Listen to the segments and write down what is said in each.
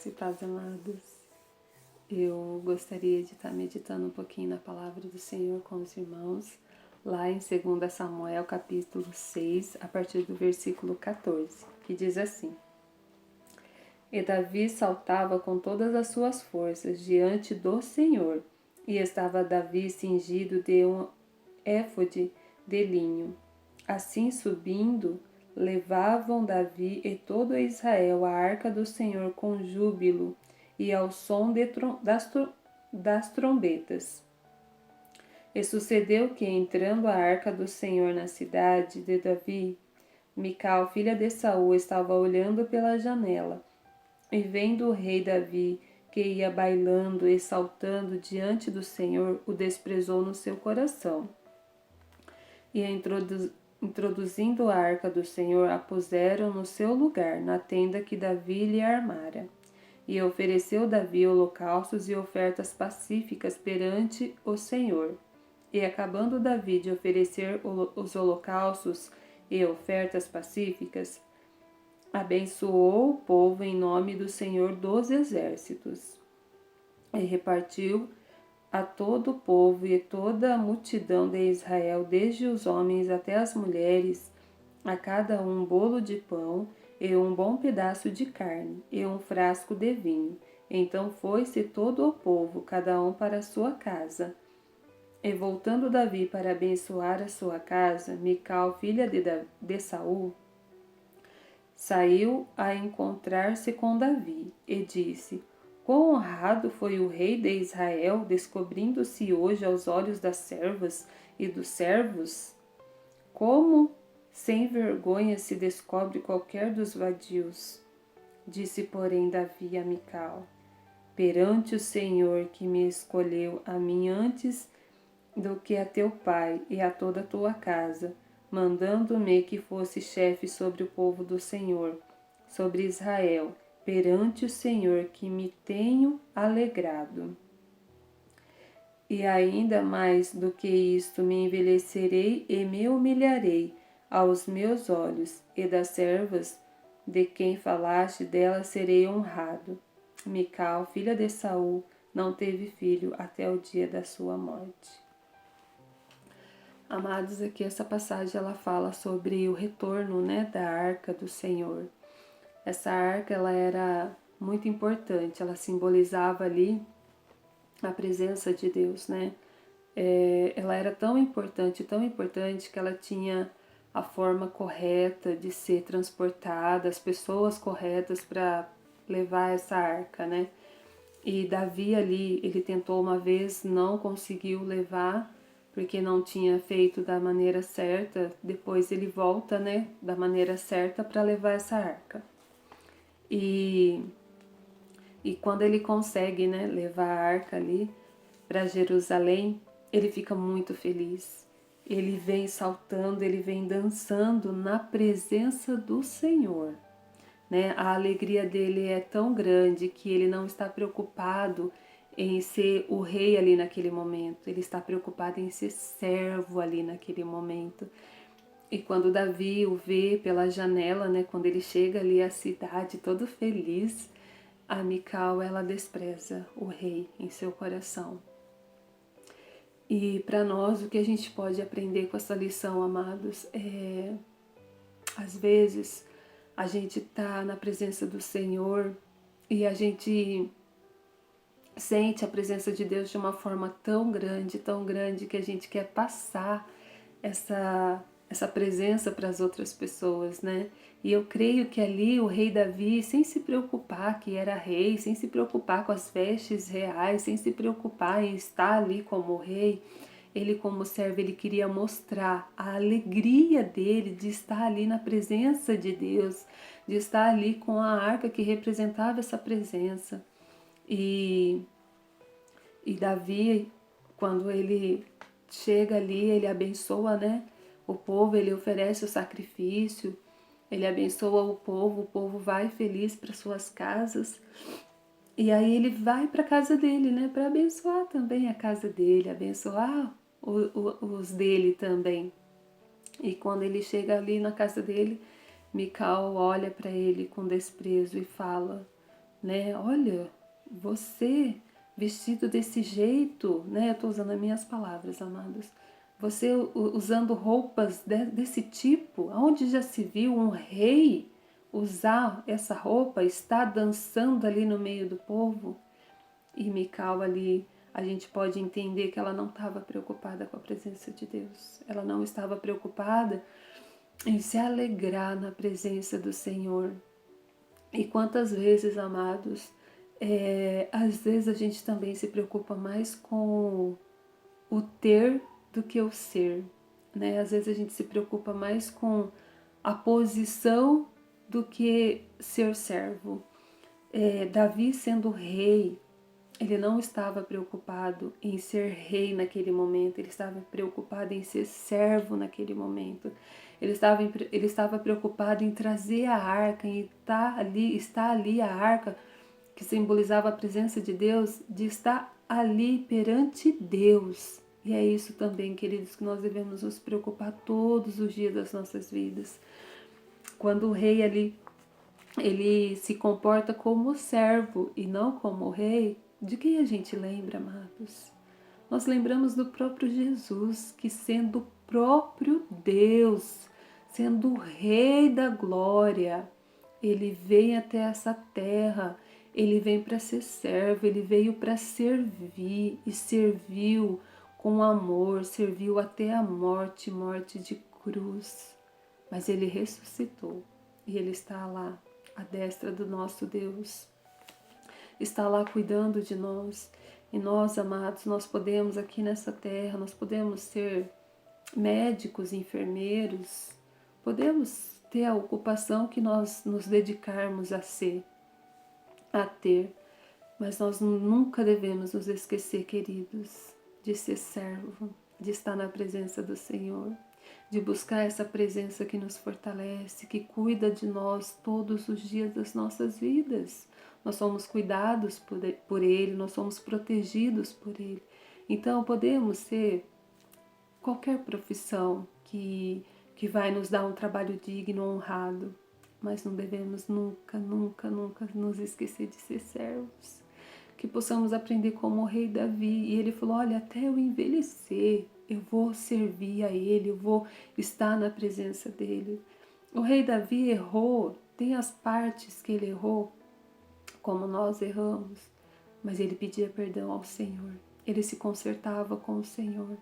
Graça e paz, amados. Eu gostaria de estar meditando um pouquinho na palavra do Senhor com os irmãos, lá em 2 Samuel, capítulo 6, a partir do versículo 14, que diz assim: E Davi saltava com todas as suas forças diante do Senhor, e estava Davi cingido de um éfode de linho. Assim subindo, levavam Davi e todo Israel a arca do Senhor com júbilo e ao som das trombetas. E sucedeu que, entrando a arca do Senhor na cidade de Davi, Mical, filha de Saul, estava olhando pela janela, e vendo o rei Davi, que ia bailando e saltando diante do Senhor, o desprezou no seu coração. E introduzindo a arca do Senhor, a puseram no seu lugar, na tenda que Davi lhe armara. E ofereceu Davi holocaustos e ofertas pacíficas perante o Senhor. E acabando Davi de oferecer os holocaustos e ofertas pacíficas, abençoou o povo em nome do Senhor dos Exércitos. E repartiu a todo o povo e toda a multidão de Israel, desde os homens até as mulheres, a cada um bolo de pão e um bom pedaço de carne e um frasco de vinho. Então foi-se todo o povo, cada um para a sua casa. E voltando Davi para abençoar a sua casa, Mical, filha de Saul, saiu a encontrar-se com Davi e disse: Quão honrado foi o rei de Israel, descobrindo-se hoje aos olhos das servas e dos servos? Como sem vergonha se descobre qualquer dos vadios. Disse, porém, Davi a Mical: Perante o Senhor que me escolheu a mim antes do que a teu pai e a toda a tua casa, mandando-me que fosse chefe sobre o povo do Senhor, sobre Israel, perante o Senhor que me tenho alegrado. E ainda mais do que isto me envelhecerei e me humilharei aos meus olhos, e das servas de quem falaste delas serei honrado. Mical, filha de Saul, não teve filho até o dia da sua morte. Amados, aqui essa passagem ela fala sobre o retorno, da arca do Senhor. Essa arca ela era muito importante, ela simbolizava ali a presença de Deus, ela era tão importante que ela tinha a forma correta de ser transportada, as pessoas corretas para levar essa arca, E Davi ali, ele tentou uma vez, não conseguiu levar, porque não tinha feito da maneira certa. Depois ele volta, da maneira certa para levar essa arca. E quando ele consegue, levar a arca ali para Jerusalém, ele fica muito feliz. Ele vem saltando, ele vem dançando na presença do Senhor. A alegria dele é tão grande que ele não está preocupado em ser o rei ali naquele momento. Ele está preocupado em ser servo ali naquele momento. E quando Davi o vê pela janela, quando ele chega ali à cidade todo feliz, a Mical, ela despreza o rei em seu coração. E para nós, o que a gente pode aprender com essa lição, amados, às vezes a gente está na presença do Senhor e a gente sente a presença de Deus de uma forma tão grande, que a gente quer passar essa presença para as outras pessoas, E eu creio que ali o rei Davi, sem se preocupar que era rei, sem se preocupar com as vestes reais, sem se preocupar em estar ali como rei, ele como servo, ele queria mostrar a alegria dele de estar ali na presença de Deus, de estar ali com a arca que representava essa presença. E Davi, quando ele chega ali, ele abençoa, o povo, ele oferece o sacrifício, ele abençoa o povo vai feliz para suas casas. E aí ele vai para a casa dele, para abençoar também a casa dele, abençoar os dele também. E quando ele chega ali na casa dele, Mical olha para ele com desprezo e fala: né? Olha, você vestido desse jeito, né? Eu estou usando as minhas palavras, amados. Você usando roupas desse tipo, aonde já se viu um rei usar essa roupa, estar dançando ali no meio do povo? E Mical ali, a gente pode entender que ela não estava preocupada com a presença de Deus. Ela não estava preocupada em se alegrar na presença do Senhor. E quantas vezes, amados, às vezes a gente também se preocupa mais com o ter do que o ser, né? Às vezes a gente se preocupa mais com a posição do que ser servo. Davi sendo rei, ele não estava preocupado em ser rei naquele momento, ele estava preocupado em ser servo naquele momento. Ele estava preocupado em trazer a arca, em estar ali a arca, que simbolizava a presença de Deus, de estar ali perante Deus. E é isso também, queridos, que nós devemos nos preocupar todos os dias das nossas vidas. Quando o rei ali, ele se comporta como servo e não como rei, de quem a gente lembra, amados? Nós lembramos do próprio Jesus, que sendo o próprio Deus, sendo o Rei da Glória, ele vem até essa terra, ele vem para ser servo, ele veio para servir e serviu com amor, serviu até a morte, morte de cruz. Mas ele ressuscitou e ele está lá, à destra do nosso Deus, está lá cuidando de nós. E nós, amados, nós podemos aqui nessa terra, nós podemos ser médicos, enfermeiros, podemos ter a ocupação que nós nos dedicarmos a ter, mas nós nunca devemos nos esquecer, queridos, de ser servo, de estar na presença do Senhor, de buscar essa presença que nos fortalece, que cuida de nós todos os dias das nossas vidas. Nós somos cuidados por Ele, nós somos protegidos por Ele. Então podemos ser qualquer profissão que vai nos dar um trabalho digno, honrado, mas não devemos nunca, nunca, nunca nos esquecer de ser servos. Que possamos aprender como o rei Davi. E ele falou, olha, até eu envelhecer, eu vou servir a ele, eu vou estar na presença dele. O rei Davi errou, tem as partes que ele errou, como nós erramos, mas ele pedia perdão ao Senhor. Ele se consertava com o Senhor.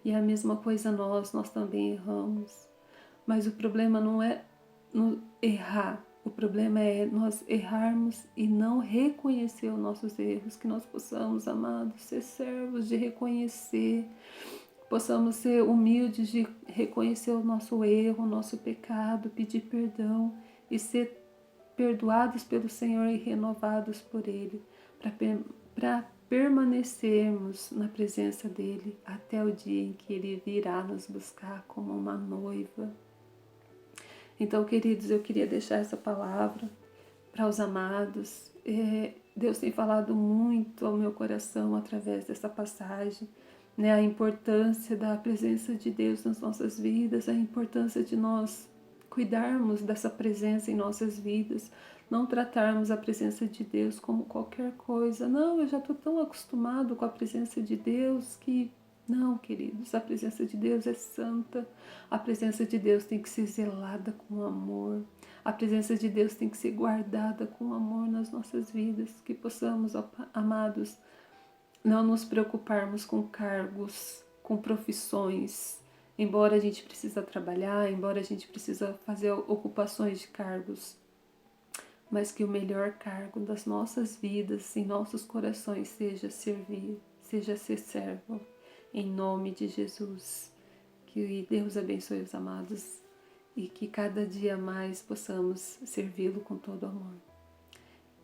E a mesma coisa nós também erramos. Mas o problema não é errar, o problema é nós errarmos e não reconhecer os nossos erros, que nós possamos, amados, ser servos de reconhecer, possamos ser humildes de reconhecer o nosso erro, o nosso pecado, pedir perdão e ser perdoados pelo Senhor e renovados por Ele, para permanecermos na presença dEle até o dia em que Ele virá nos buscar como uma noiva. Então, queridos, eu queria deixar essa palavra para os amados. Deus tem falado muito ao meu coração através dessa passagem, né? A importância da presença de Deus nas nossas vidas, a importância de nós cuidarmos dessa presença em nossas vidas, não tratarmos a presença de Deus como qualquer coisa. Não, eu já estou tão acostumado com a presença de Deus que... Não, queridos, a presença de Deus é santa, a presença de Deus tem que ser zelada com amor, a presença de Deus tem que ser guardada com amor nas nossas vidas, que possamos, amados, não nos preocuparmos com cargos, com profissões, embora a gente precisa trabalhar, embora a gente precisa fazer ocupações de cargos, mas que o melhor cargo das nossas vidas, em nossos corações, seja servir, seja ser servo. Em nome de Jesus, que Deus abençoe os amados e que cada dia mais possamos servi-lo com todo amor.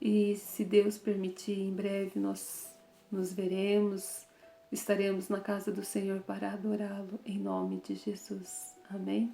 E se Deus permitir, em breve nós nos veremos, estaremos na casa do Senhor para adorá-lo em nome de Jesus. Amém?